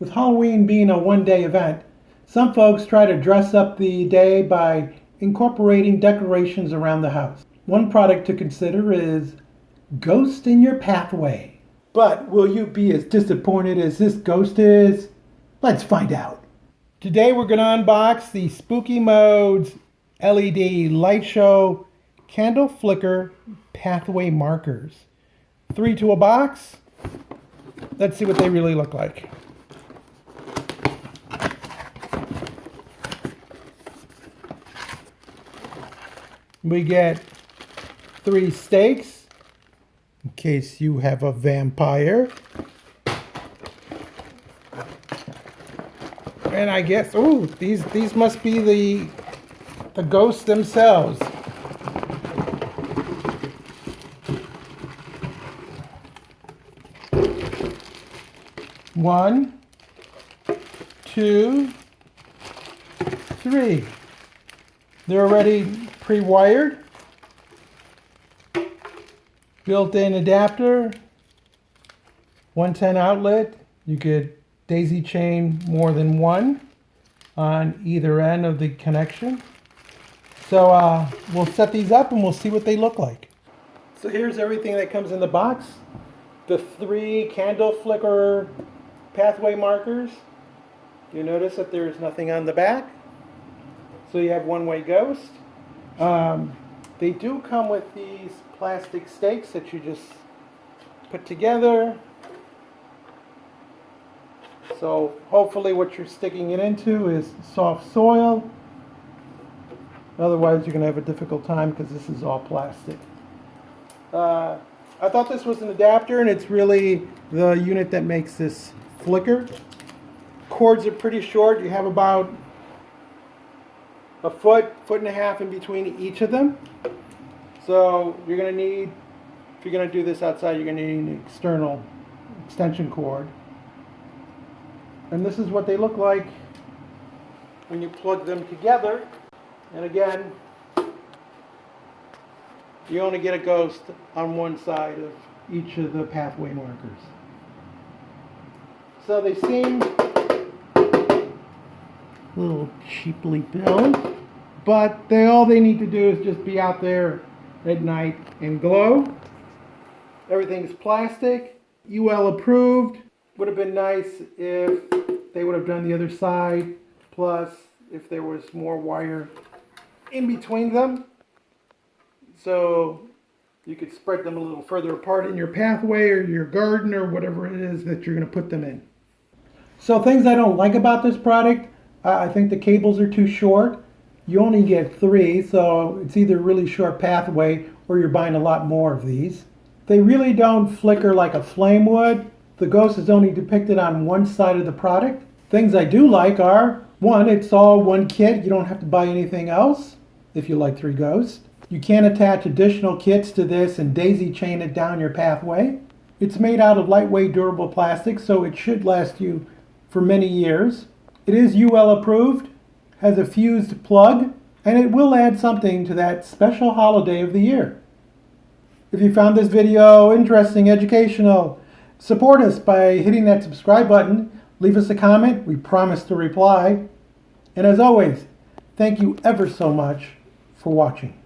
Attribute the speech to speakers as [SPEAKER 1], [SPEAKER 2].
[SPEAKER 1] With Halloween being a one-day event, some folks try to dress up the day by incorporating decorations around the house. One product to consider is Ghost in Your Pathway. But will you be as disappointed as this ghost is? Let's find out. Today we're going to unbox the Spooky Modes LED LightShow Candle Flicker Pathway Markers. 3 to a box. Let's see what they really look like. We get 3 stakes in case you have a vampire. And I guess, ooh, these must be the ghosts themselves. One, 2, 3. They're already pre-wired. Built-in adapter. 110 outlet. You could daisy chain more than one on either end of the connection. So we'll set these up and we'll see what they look like. So here's everything that comes in the box. The 3 candle flicker pathway markers. You notice that there's nothing on the back. So you have one-way ghost. They do come with these plastic stakes that you just put together. So hopefully what you're sticking it into is soft soil. Otherwise you're going to have a difficult time because this is all plastic. I thought this was an adapter, and it's really the unit that makes this flicker. Cords are pretty short. You have about a foot and a half in between each of them. So you're going to need, if you're going to do this outside, you're going to need an external extension cord. And this is what they look like when you plug them together. And again, you only get a ghost on one side of each of the pathway markers. So they seem a little cheaply built, but all they need to do is just be out there at night and glow. Everything's plastic, UL approved. Would have been nice if they would have done the other side, plus if there was more wire in between them, so you could spread them a little further apart in your pathway or your garden or whatever it is that you're going to put them in. So things I don't like about this product, I think the cables are too short. You only get 3, so it's either a really short pathway or you're buying a lot more of these. They really don't flicker like a flame would. The ghost is only depicted on one side of the product. Things I do like are, 1, it's all one kit. You don't have to buy anything else if you like 3 ghosts. You can attach additional kits to this and daisy chain it down your pathway. It's made out of lightweight durable plastic, so it should last you for many years. It is UL approved, has a fused plug, and it will add something to that special holiday of the year. If you found this video interesting, educational, support us by hitting that subscribe button. Leave us a comment. We promise to reply. And as always, thank you ever so much for watching.